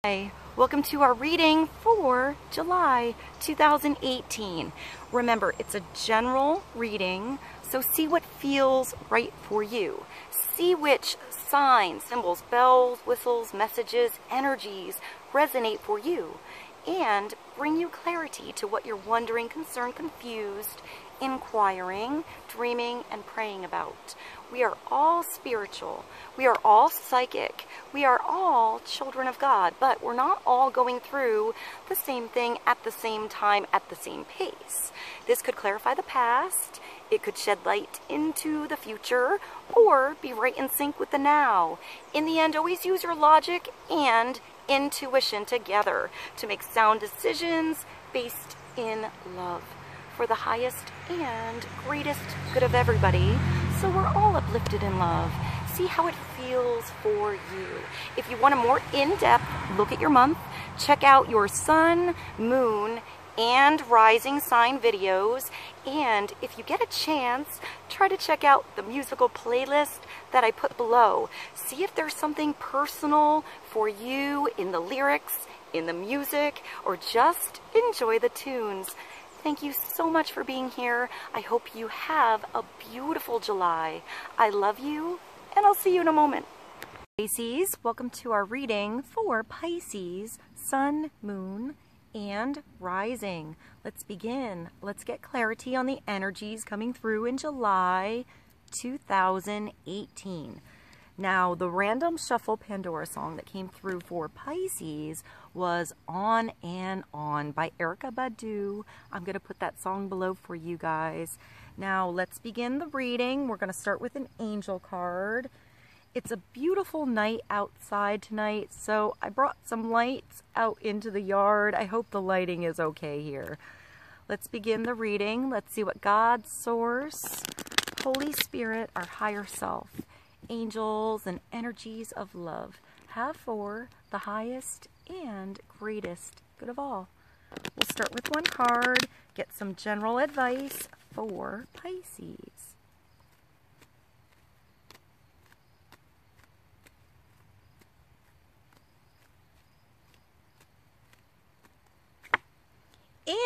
Hi, welcome to our reading for July 2018. Remember, it's a general reading, so see what feels right for you. See which signs, symbols, bells, whistles, messages, energies resonate for you, and bring you clarity to what you're wondering, concerned, confused, inquiring, dreaming, and praying about. We are all spiritual. We are all psychic. We are all children of God, but we're not all going through the same thing at the same time at the same pace. This could clarify the past. It could shed light into the future or be right in sync with the now. In the end, always use your logic and intuition together to make sound decisions based in love for the highest and greatest good of everybody, so we're all uplifted in love. See how it feels for you. If you want a more in-depth look at your month, check out your sun, moon, and rising sign videos. And if you get a chance, try to check out the musical playlist that I put below. See if there's something personal for you in the lyrics, in the music, or just enjoy the tunes. Thank you so much for being here. I hope you have a beautiful July. I love you, and I'll see you in a moment. Pisces, welcome to our reading for Pisces, sun, moon, and rising. Let's begin. Let's get clarity on the energies coming through in July 2018. Now, the random shuffle Pandora song that came through for Pisces was On and On by Erykah Badu. I'm going to put that song below for you guys. Now, let's begin the reading. We're going to start with an angel card. It's a beautiful night outside tonight, so I brought some lights out into the yard. I hope the lighting is okay here. Let's begin the reading. Let's see what God, Source, Holy Spirit, our higher self, angels, and energies of love have for the highest and greatest good of all. We'll start with one card, get some general advice for Pisces.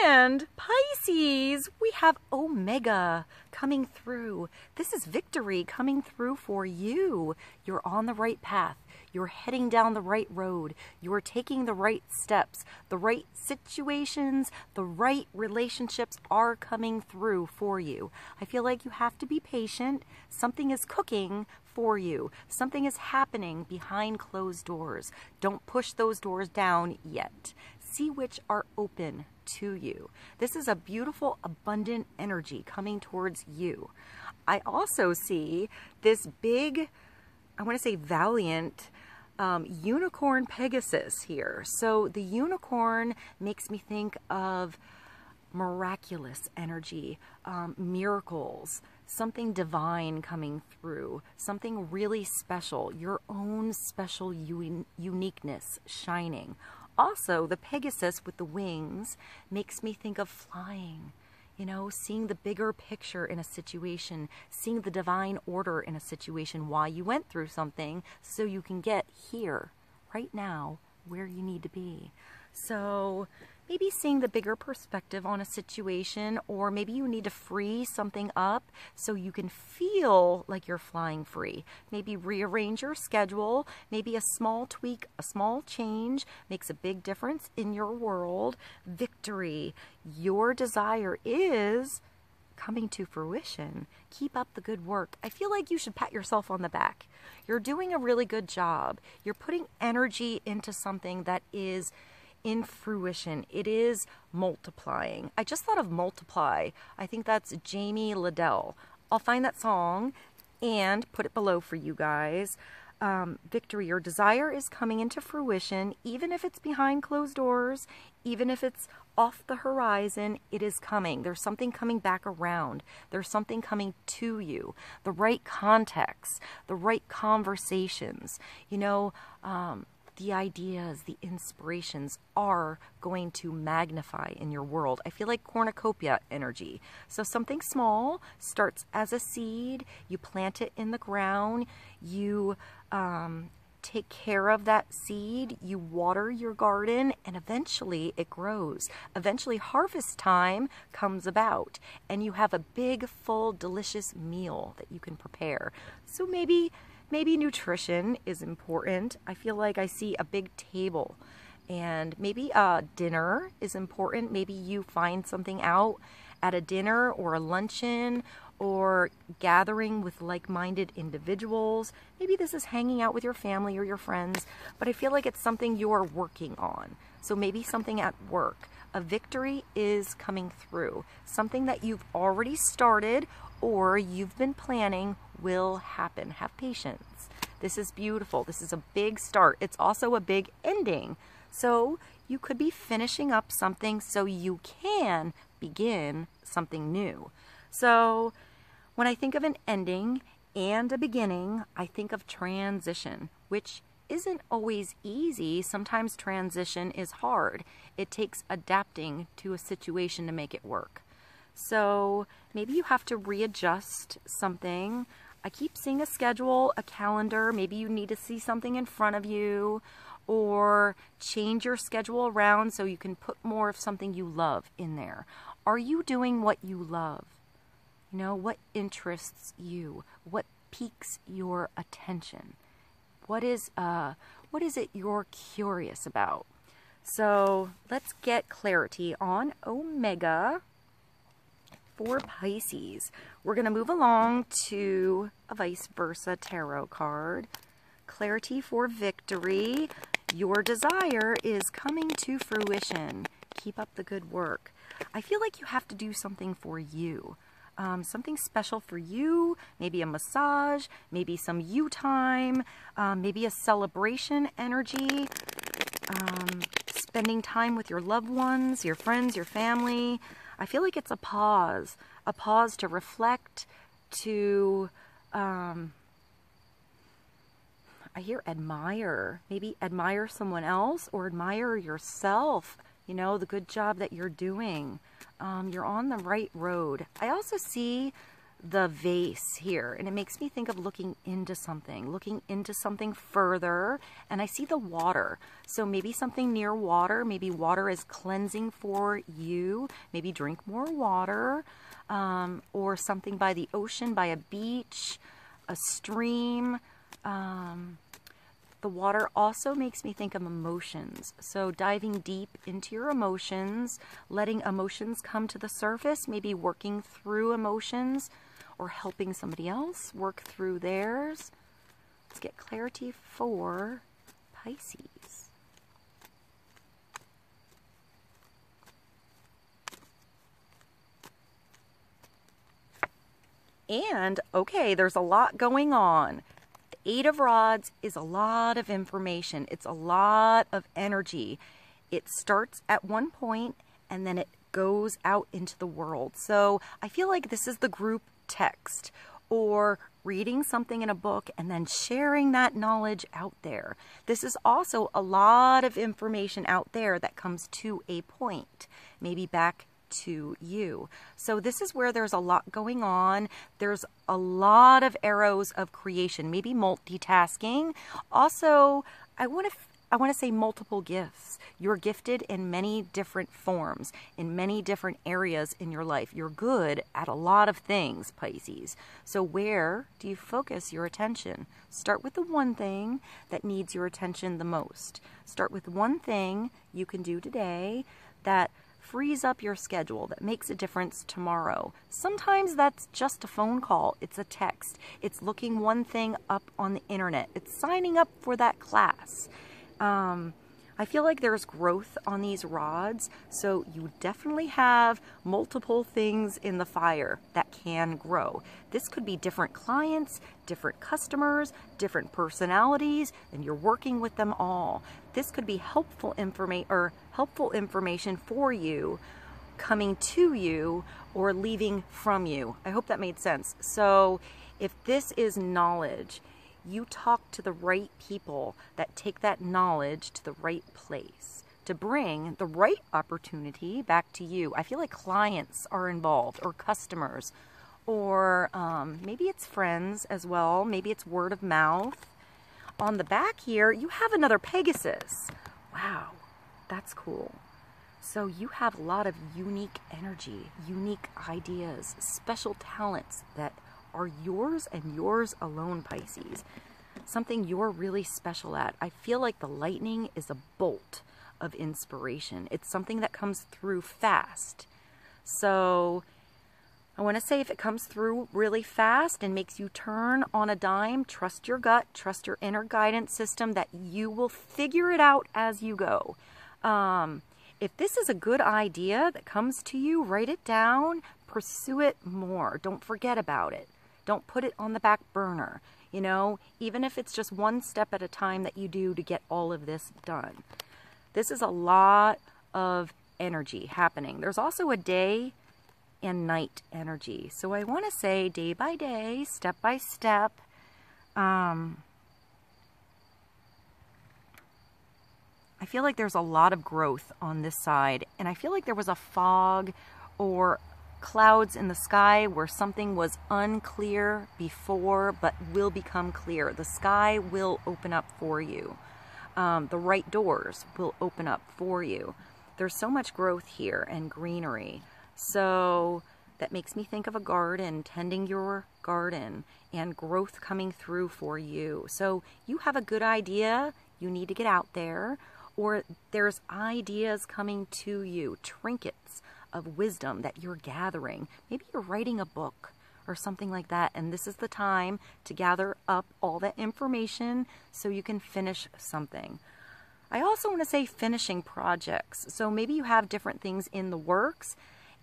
And Pisces, we have Omega coming through. This is victory coming through for you. You're on the right path. You're heading down the right road. You're taking the right steps. The right situations, the right relationships are coming through for you. I feel like you have to be patient. Something is cooking for you. Something is happening behind closed doors. Don't push those doors down yet. See which are open to you. This is a beautiful, abundant energy coming towards you. I also see this big, I want to say VALIANT, unicorn Pegasus here. So the unicorn makes me think of miraculous energy, miracles, something divine coming through, something really special, your own special uniqueness shining. Also, the Pegasus with the wings makes me think of flying, you know, seeing the bigger picture in a situation, seeing the divine order in a situation, why you went through something, so you can get here, right now, where you need to be. So maybe seeing the bigger perspective on a situation, or maybe you need to free something up so you can feel like you're flying free. Maybe rearrange your schedule. Maybe a small tweak, a small change makes a big difference in your world. Victory. Your desire is coming to fruition. Keep up the good work. I feel like you should pat yourself on the back. You're doing a really good job. You're putting energy into something that is in fruition. It is multiplying. I just thought of Multiply. I think that's Jamie Liddell. I'll find that song and put it below for you guys. Victory, your desire is coming into fruition, even if it's behind closed doors, even if it's off the horizon, it is coming. There's something coming back around. There's something coming to you. The right context, the right conversations, you know, the ideas, the inspirations are going to magnify in your world. I feel like cornucopia energy. So something small starts as a seed, you plant it in the ground, you take care of that seed, you water your garden, and eventually it grows. Eventually harvest time comes about, and you have a big, full, delicious meal that you can prepare. So maybe nutrition is important. I feel like I see a big table, and maybe dinner is important. Maybe you find something out at a dinner or a luncheon, or gathering with like-minded individuals. Maybe this is hanging out with your family or your friends, but I feel like it's something you're working on. So maybe something at work. A victory is coming through. Something that you've already started or you've been planning will happen. Have patience. This is beautiful. This is a big start. It's also a big ending. So you could be finishing up something so you can begin something new. So when I think of an ending and a beginning, I think of transition, which isn't always easy. Sometimes transition is hard. It takes adapting to a situation to make it work. So maybe you have to readjust something. I keep seeing a schedule, a calendar. Maybe you need to see something in front of you, or change your schedule around so you can put more of something you love in there. Are you doing what you love? You know, what interests you? What piques your attention? What is it you're curious about? So let's get clarity on Omega for Pisces. We're going to move along to a vice versa tarot card. Clarity for victory. Your desire is coming to fruition. Keep up the good work. I feel like you have to do something for you. Something special for you, maybe a massage, maybe some you time, maybe a celebration energy, spending time with your loved ones, your friends, your family. I feel like it's a pause to reflect, to, I hear admire, maybe admire someone else or admire yourself, you know, the good job that you're doing. You're on the right road. I also see the vase here, and it makes me think of looking into something further, and I see the water. So maybe something near water, maybe water is cleansing for you, maybe drink more water, or something by the ocean, by a beach, a stream. The water also makes me think of emotions. So diving deep into your emotions, letting emotions come to the surface, maybe working through emotions or helping somebody else work through theirs. Let's get clarity for Pisces. And, okay, there's a lot going on. Eight of Rods is a lot of information. It's a lot of energy. It starts at one point and then it goes out into the world. So I feel like this is the group text, or reading something in a book and then sharing that knowledge out there. This is also a lot of information out there that comes to a point, maybe back to you. So this is where there's a lot going on. There's a lot of arrows of creation, maybe multitasking. Also, I want to say multiple gifts. You're gifted in many different forms, in many different areas in your life. You're good at a lot of things, Pisces. So where do you focus your attention? Start with the one thing that needs your attention the most. Start with one thing you can do today that frees up your schedule, that makes a difference tomorrow. Sometimes that's just a phone call. It's a text. It's looking one thing up on the internet. It's signing up for that class. I feel like there's growth on these rods, so you definitely have multiple things in the fire that can grow. This could be different clients, different customers, different personalities, and you're working with them all. This could be helpful information for you, coming to you, or leaving from you. I hope that made sense. So if this is knowledge, you talk to the right people that take that knowledge to the right place to bring the right opportunity back to you. I feel like clients are involved, or customers, or maybe it's friends as well. Maybe it's word of mouth. on the back here, you have another Pegasus. Wow, that's cool. So you have a lot of unique energy, unique ideas, special talents that are yours and yours alone, Pisces. Something you're really special at. I feel like the lightning is a bolt of inspiration. It's something that comes through fast. So I want to say, if it comes through really fast and makes you turn on a dime, trust your gut, trust your inner guidance system that you will figure it out as you go. If this is a good idea that comes to you, write it down, pursue it more. Don't forget about it. Don't put it on the back burner. You know, even if it's just one step at a time that you do to get all of this done. This is a lot of energy happening. There's also a day and night energy. So I want to say day by day, step by step. I feel like there's a lot of growth on this side. And I feel like there was a fog or clouds in the sky where something was unclear before but will become clear. The sky will open up for you. The right doors will open up for you. There's so much growth here and greenery. So that makes me think of a garden, tending your garden, and growth coming through for you. So you have a good idea, you need to get out there, or there's ideas coming to you, trinkets of wisdom that you're gathering. Maybe you're writing a book or something like that, and this is the time to gather up all that information so you can finish something. I also want to say finishing projects. So maybe you have different things in the works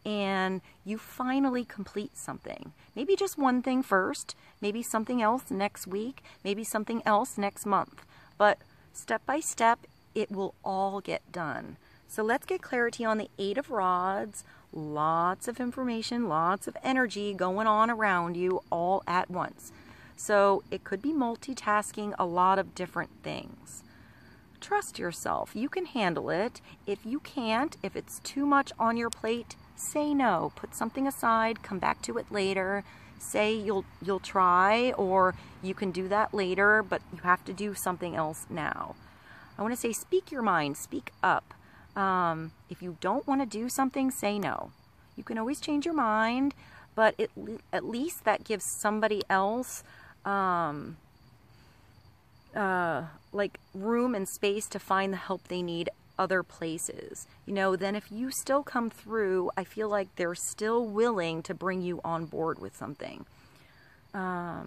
and you finally complete something. Maybe just one thing first, maybe something else next week, maybe something else next month. But step by step, it will all get done. So let's get clarity on the Eight of Rods. Lots of information, lots of energy going on around you all at once. So it could be multitasking a lot of different things. Trust yourself. You can handle it. If you can't, if it's too much on your plate, say no. Put something aside, come back to it later. Say you'll try, or you can do that later, but you have to do something else now. I want to say speak your mind, speak up. If you don't want to do something, say no. You can always change your mind, but at least that gives somebody else like room and space to find the help they need other places. You know, then if you still come through, I feel like they're still willing to bring you on board with something. I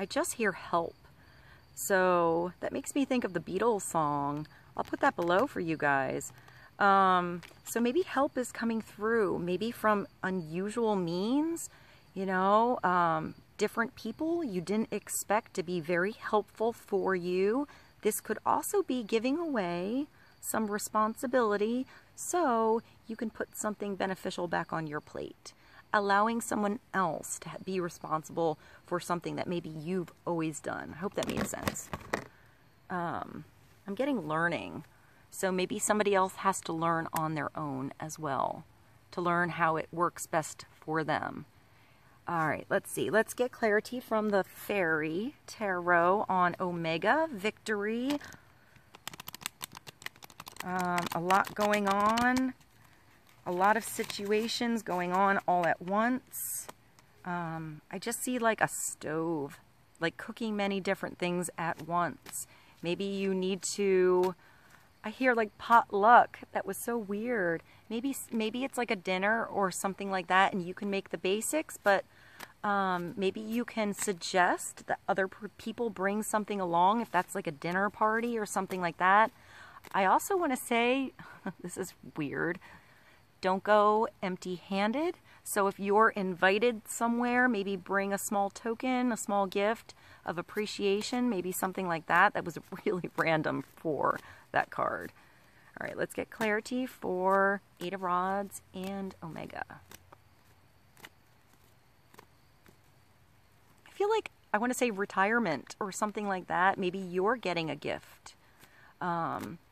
just hear help. So that makes me think of the Beatles song. I'll put that below for you guys. So maybe help is coming through, maybe from unusual means, you know, different people you didn't expect to be very helpful for you. This could also be giving away some responsibility so you can put something beneficial back on your plate. Allowing someone else to be responsible for something that maybe you've always done. I hope that made sense. I'm getting learning. So maybe somebody else has to learn on their own as well, to learn how it works best for them. All right, let's see. Let's get clarity from the Fairy Tarot on Omega, Victory. A lot going on. A lot of situations going on all at once. I just see like a stove, like cooking many different things at once. Maybe you need to, I hear like potluck. That was so weird. Maybe it's like a dinner or something like that, and you can make the basics, but maybe you can suggest that other people bring something along if that's like a dinner party or something like that. I also want to say, this is weird, don't go empty-handed. So if you're invited somewhere, maybe bring a small token, a small gift of appreciation, maybe something like that. That was really random for that card. All right, let's get clarity for Eight of Rods and Omega. I feel like I want to say retirement or something like that. Maybe you're getting a gift.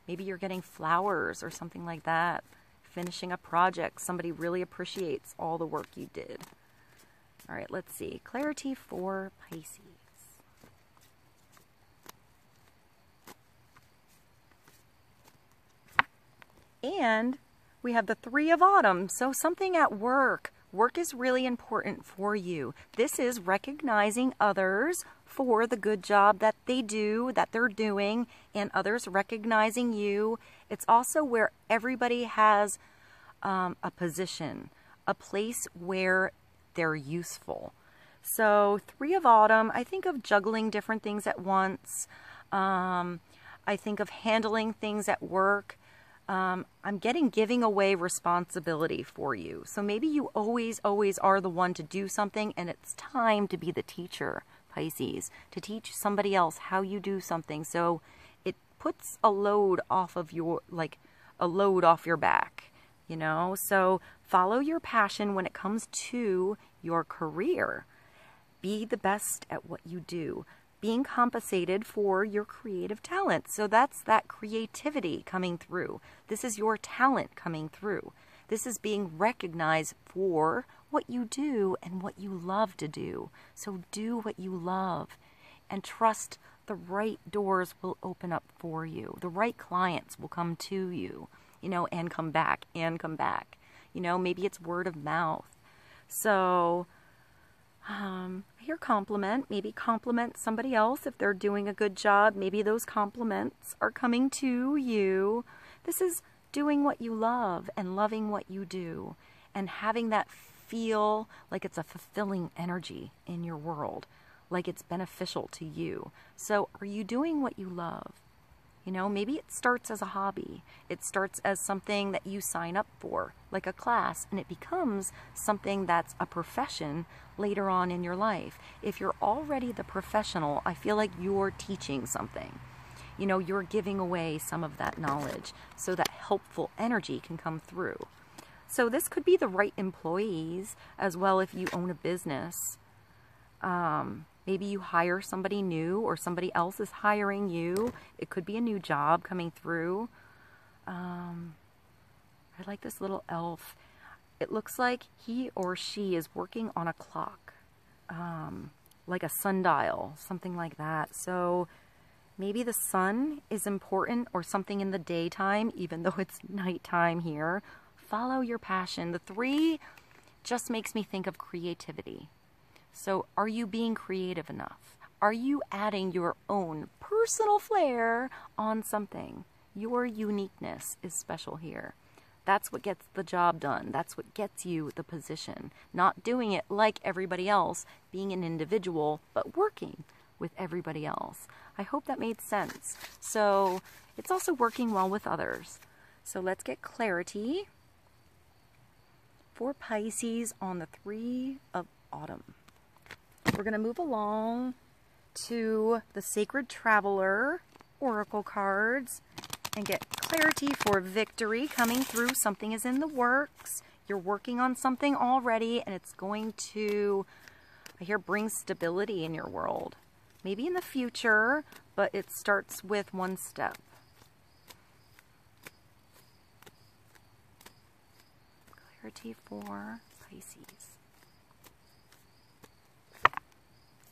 Maybe you're getting flowers or something like that. Finishing a project. Somebody really appreciates all the work you did. All right, let's see. Clarity for Pisces. And we have the Three of Autumn. So something at work. Work is really important for you. This is recognizing others for the good job that they do, that they're doing, and others recognizing you. It's also where everybody has a position, a place where they're useful. So Three of Autumn, I think of juggling different things at once. I think of handling things at work. I'm giving away responsibility for you. So maybe you always are the one to do something, and it's time to be the teacher, Pisces, to teach somebody else how you do something. So it puts a load off of your, like a load off your back, you know? So follow your passion when it comes to your career. Be the best at what you do. Being compensated for your creative talent. So that's that creativity coming through. This is your talent coming through. This is being recognized for what you do and what you love to do. So do what you love and trust the right doors will open up for you. The right clients will come to you, you know, and come back and come back. You know, maybe it's word of mouth. So I hear compliment. Maybe compliment somebody else if they're doing a good job. Maybe those compliments are coming to you. This is doing what you love and loving what you do and having that feel like it's a fulfilling energy in your world, like it's beneficial to you. So are you doing what you love? You know, maybe it starts as a hobby. It starts as something that you sign up for, like a class, and it becomes something that's a profession later on in your life. If you're already the professional, I feel like you're teaching something. You know, you're giving away some of that knowledge so that helpful energy can come through. So this could be the right employees as well if you own a business. Maybe you hire somebody new or somebody else is hiring you. It could be a new job coming through. I like this little elf. It looks like he or she is working on a clock, like a sundial, something like that. So maybe the sun is important or something in the daytime, even though it's nighttime here. Follow your passion. The 3 just makes me think of creativity. So are you being creative enough? Are you adding your own personal flair on something? Your uniqueness is special here. That's what gets the job done. That's what gets you the position. Not doing it like everybody else, being an individual, but working with everybody else. I hope that made sense. So it's also working well with others. So let's get clarity for Pisces on the 3 of Autumn. We're going to move along to the Sacred Traveler Oracle cards and get clarity for victory coming through. Something is in the works. You're working on something already, and it's going to, I hear, bring stability in your world. Maybe in the future, but it starts with one step. Clarity for Pisces.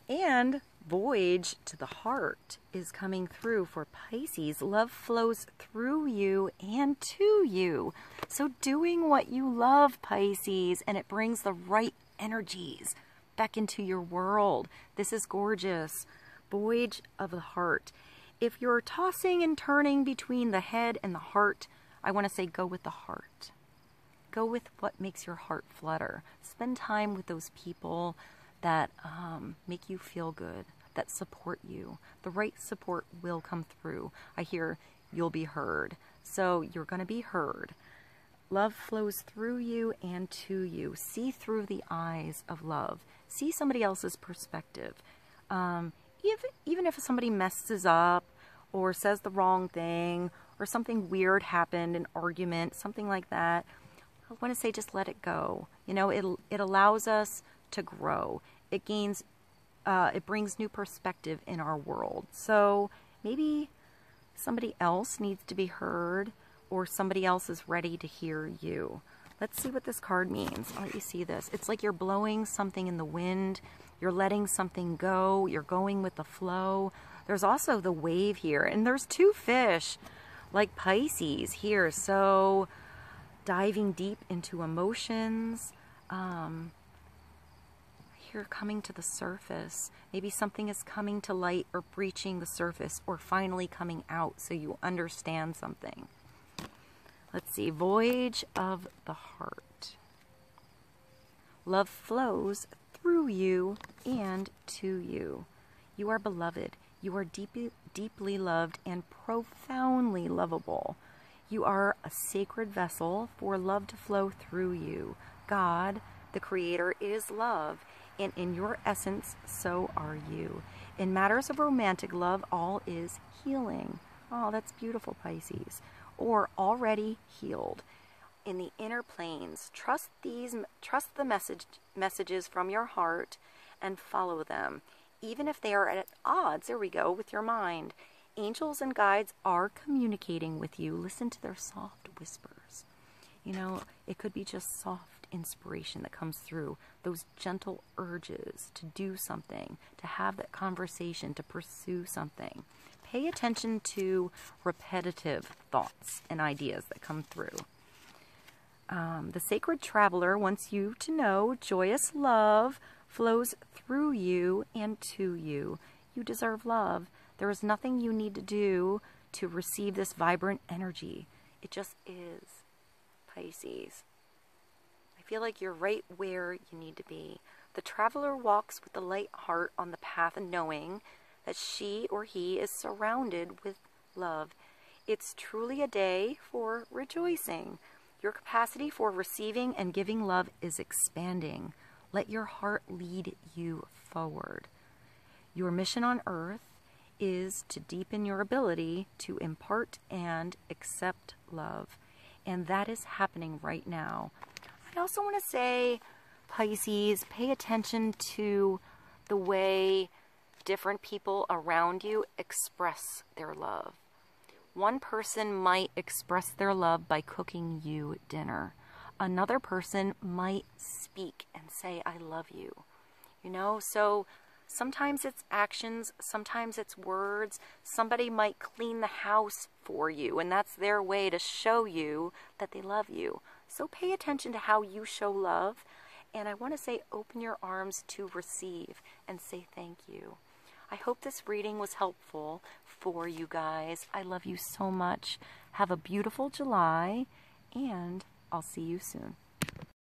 And voyage to the heart is coming through for Pisces. Love flows through you and to you. So doing what you love, Pisces, and it brings the right energies back into your world. This is gorgeous. Voyage of the heart. If you're tossing and turning between the head and the heart, I want to say go with the heart. Go with what makes your heart flutter. Spend time with those people that make you feel good, that support you. The right support will come through. I hear you'll be heard. So you're going to be heard. Love flows through you and to you. See through the eyes of love. See somebody else's perspective. Even if somebody messes up or says the wrong thing or something weird happened, an argument, something like that, I want to say just let it go. You know, it allows us to grow. It gains, it brings new perspective in our world. So maybe somebody else needs to be heard or somebody else is ready to hear you. Let's see what this card means. I'll let you see this. It's like you're blowing something in the wind. You're letting something go. You're going with the flow. There's also the wave here. And there's 2 fish. like Pisces here. So diving deep into emotions, here coming to the surface. Maybe something is coming to light or breaching the surface or finally coming out so you understand something. Let's see, voyage of the heart. Love flows through you and to you. You are beloved. You are deeply loved and profoundly lovable. You are a sacred vessel for love to flow through you. God, the Creator, is love, and in your essence, so are you. In matters of romantic love, all is healing. Oh, that's beautiful, Pisces. Or already healed. In the inner planes, trust the messages from your heart and follow them, even if they are at odds, there we go, with your mind. Angels and guides are communicating with you. Listen to their soft whispers. You know, it could be just soft inspiration that comes through, those gentle urges to do something, to have that conversation, to pursue something. Pay attention to repetitive thoughts and ideas that come through. The sacred traveler wants you to know joyous love flows through you and to you. You deserve love. There is nothing you need to do to receive this vibrant energy. It just is, Pisces. I feel like you're right where you need to be. The traveler walks with a light heart on the path and knowing that she or he is surrounded with love. It's truly a day for rejoicing. Your capacity for receiving and giving love is expanding. Let your heart lead you forward. Your mission on earth is to deepen your ability to impart and accept love. And that is happening right now. I also want to say, Pisces, pay attention to the way different people around you express their love. One person might express their love by cooking you dinner. Another person might speak and say, I love you. You know, so sometimes it's actions, sometimes it's words. Somebody might clean the house for you, and that's their way to show you that they love you. So pay attention to how you show love. And I want to say, open your arms to receive and say thank you. I hope this reading was helpful for you guys. I love you so much. Have a beautiful July, and I'll see you soon.